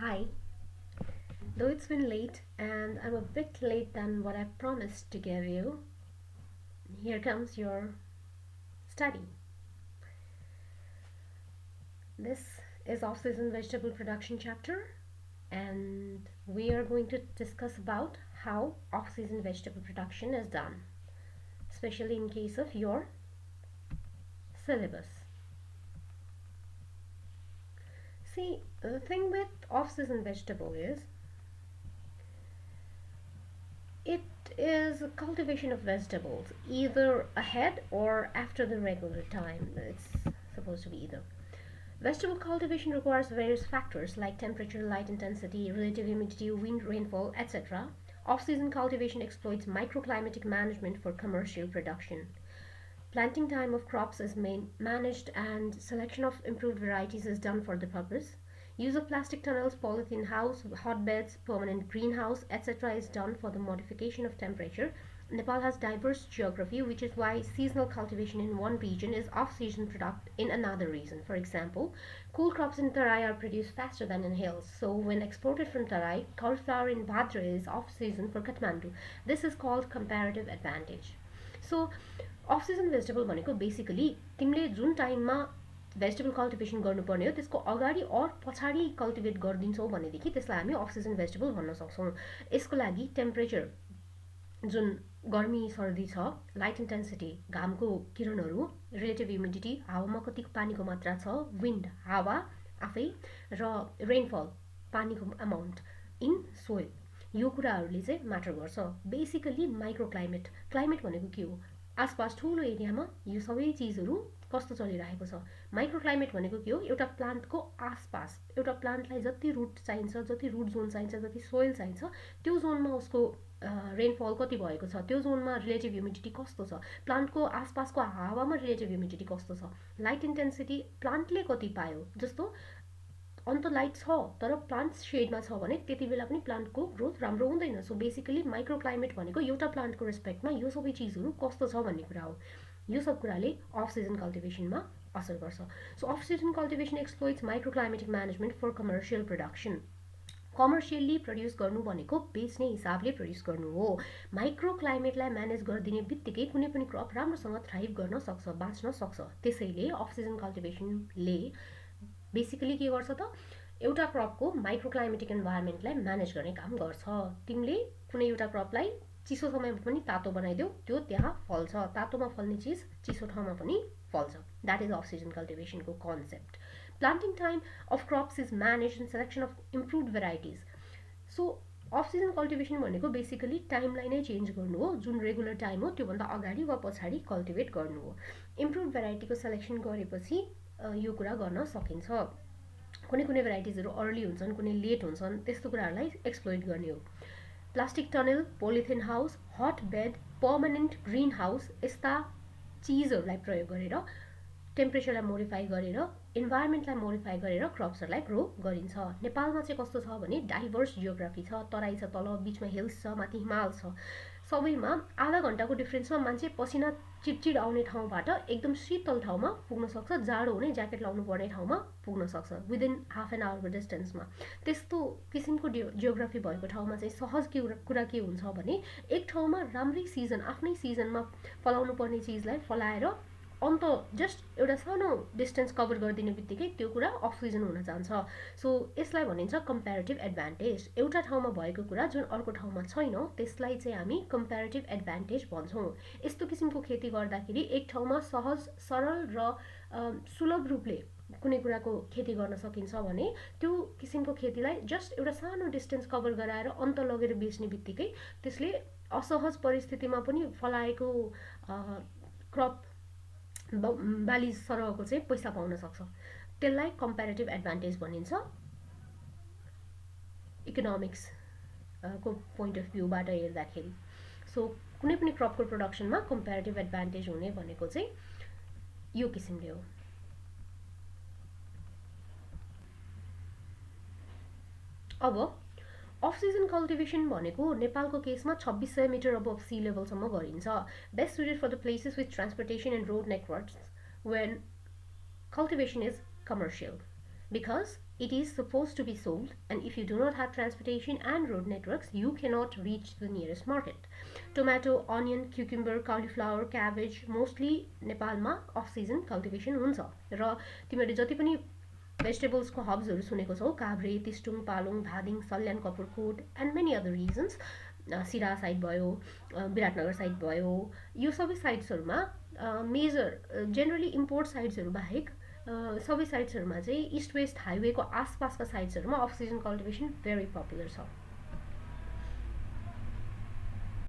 Hi, though it's been late and I'm a bit late than what I promised to give you, here comes your study. This is off-season vegetable production chapter and we are going to discuss about how off-season vegetable production is done, especially in case of your syllabus. See, the thing with off-season vegetable is it is a cultivation of vegetables either ahead or after the regular time. It's supposed to be either. Vegetable cultivation requires various factors like temperature, light intensity, relative humidity, wind, rainfall, etc. Off-season cultivation exploits microclimatic management for commercial production. Planting time of crops is managed and selection of improved varieties is done for the purpose. Use of plastic tunnels, polythene house, hotbeds, permanent greenhouse, etc. is done for the modification of temperature. Nepal has diverse geography, which is why seasonal cultivation in one region is off-season product in another region. For example, cool crops in Tarai are produced faster than in hills. So when exported from Tarai, cauliflower in Bhadra is off-season for Kathmandu. This is called comparative advantage. So of vegetable भनेको basically तिमीले जुन टाइममा vegetable cultivation गर्नुपर्ने हो त्यसको अगाडि और पछाडि कल्टिभेट गरिदिन्छौ भनेदेखि त्यसलाई हामी अफ सिजन भेजिटेबल भन्न सक्छौँ। यसको लागि टेम्परेचर जुन गर्मी सर्दी छ, लाइट इन्टेन्सिटी घामको किरणहरू, रिलेटिभ ह्युमिडिटी हावामा कति पानीको मात्रा छ, विन्ड हावा आफै र रेनफल पानीको अमाउन्ट इन सोइल यो कुराहरूले चाहिँ म्याटर गर्छ। बेसिकली माइक्रो क्लाइमेट भनेको के हो? आसपास ठुलो एरियामा यो सबै चिजहरू कस्तो चलिरहेको छ। माइक्रो क्लाइमेट भनेको के हो? एउटा प्लान्टको आसपास एउटा प्लान्टलाई जति रुट चाहिन्छ, जति रुट जोन चाहिन्छ, जति सोइल चाहिन्छ त्यो जोनमा उसको रेनफल कति भएको छ, त्यो जोनमा रिलेटिभ ह्युमिडिटी कस्तो छ, प्लान्टको आसपासको हावामा रिलेटिभ ह्युमिडिटी कस्तो छ, लाइट इन्टेन्सिटी प्लान्टले कति पायो। जस्तो अन्त लाइट छ तर प्लान्ट शेडमा छ भने त्यति बेला पनि प्लान्टको ग्रोथ राम्रो हुँदैन। सो बेसिकली माइक्रो क्लाइमेट भनेको एउटा प्लान्टको रेस्पेक्टमा यो सबै चिजहरू कस्तो छ भन्ने कुरा हो। यो सब कुराले अफ सिजन कल्टिभेसनमा असर गर्छ। So off season cultivation exploits micro climatic management for commercial production. Commercially produce गर्नु भनेको बेच्ने हिसाबले प्रड्युस गर्नु हो। माइक्रो क्लाइमेटलाई म्यानेज गरिदिने बित्तिकै कुनै पनि क्रप राम्रोसँग थ्राइभ गर्न सक्छ, बाँच्न सक्छ। त्यसैले अफ सिजन कल्टिभेसनले बेसिकली के गर्छ त एउटा क्रपको माइक्रो क्लाइमेटिक इन्भाइरोमेन्टलाई म्यानेज गर्ने काम गर्छ। तिमीले कुनै एउटा क्रपलाई चिसो समयमा पनि तातो बनाइदेऊ, त्यो त्यहाँ फल्छ। तातोमा फल्ने चिज चिसो ठाउँमा पनि फल्छ। द्याट इज अफ सिजन कल्टिभेसनको कन्सेप्ट। Planting time of crops is manage and selection of improved varieties. So off season cultivation भनेको बेसिकली टाइमलाई नै चेन्ज गर्नु हो। जुन रेगुलर टाइम हो त्योभन्दा अगाडि वा पछाडि कल्टिभेट गर्नु हो। इम्प्रुभड भेराइटीको सेलेक्सन गरेपछि यो कुरा गर्न सकिन्छ। कुनै कुनै भेराइटिजहरू अर्ली हुन्छन्, कुनै लेट हुन्छन्, त्यस्तो कुराहरूलाई एक्सप्लोइट गर्ने हो। Plastic tunnel, polythene house, hot bed, permanent greenhouse यस्ता चिजहरूलाई प्रयोग गरेर टेम्परेचरलाई मोडिफाई गरेर इन्भाइरोमेन्टलाई मोडिफाई गरेर क्रप्सहरूलाई ग्रो गरिन्छ। नेपालमा चाहिँ कस्तो छ भने डाइभर्स जियोग्राफी छ। तराई छ, तल बिचमा हिल्स छ, माथि हिमाल छ। सबैमा आधा घन्टाको डिफ्रेन्समा मान्छे पसिना चिडचिड आउने ठाउँबाट एकदम शीतल ठाउँमा पुग्न सक्छ, जाडो हुने ज्याकेट लाउनु पर्ने ठाउँमा पुग्न सक्छ विदिन हाफ एन आवरको डिस्टेन्समा। त्यस्तो किसिमको जियोग्राफी भएको ठाउँमा चाहिँ सहज कुरा के हुन्छ भने एक ठाउँमा राम्रै सिजन आफ्नै सिजनमा फलाउनु पर्ने चिजलाई फलाएर अन्त जस्ट एउटा सानो डिस्टेन्स कभर गरिदिने बित्तिकै त्यो कुरा अफ सिजन हुन जान्छ। सो यसलाई भनिन्छ कम्प्यारेटिभ एडभान्टेज। एउटा ठाउँमा भएको कुरा जुन अर्को ठाउँमा छैन त्यसलाई चाहिँ हामी कम्प्यारेटिभ एडभान्टेज भन्छौँ। यस्तो किसिमको खेती गर्दाखेरि एक ठाउँमा सहज, सरल र सुलभ रूपले कुनै कुराको खेती गर्न सकिन्छ भने त्यो किसिमको खेतीलाई जस्ट एउटा सानो डिस्टेन्स कभर गराएर अन्त लगेर बेच्ने बित्तिकै त्यसले असहज परिस्थितिमा पनि फलाएको क्रप बाली सरहको चाहिँ पैसा पाउन सक्छ। त्यसलाई कम्प्यारेटिभ एडभान्टेज भनिन्छ इकोनोमिक्स को पोइन्ट अफ भ्यूबाट हेर्दाखेरि। सो कुनै पनि क्रपको प्रोडक्सनमा कम्प्यारेटिभ एडभान्टेज हुने भनेको चाहिँ यो किसिमले हो। अब अफ सिजन कल्टिभेसन भनेको नेपालको केसमा 2600 मिटर अबभ सी लेभलसम्म गरिन्छ। Best suited for the places with transportation and road networks when cultivation is commercial. because it is supposed to be sold, and if you do not have transportation and road networks, you cannot reach the nearest market. Tomato, onion, cucumber, cauliflower, cabbage, mostly नेपालमा off season cultivation हुन्छ। र तिमीहरूले जति पनि भेजिटेबल्सको हब्सहरू सुनेको छौ, Kavre, Tistung, Palung, Dhading, Salyan, Kapurkot and many other regions, Siraha side भयो, विराटनगर साइड भयो, यो सबै साइट्सहरूमा मेजर जेनरली इम्पोर्ट साइट्सहरू बाहेक सबै साइट्सहरूमा चाहिँ इस्ट वेस्ट हाइवेको आसपासका साइट्सहरूमा off season cultivation very popular छ।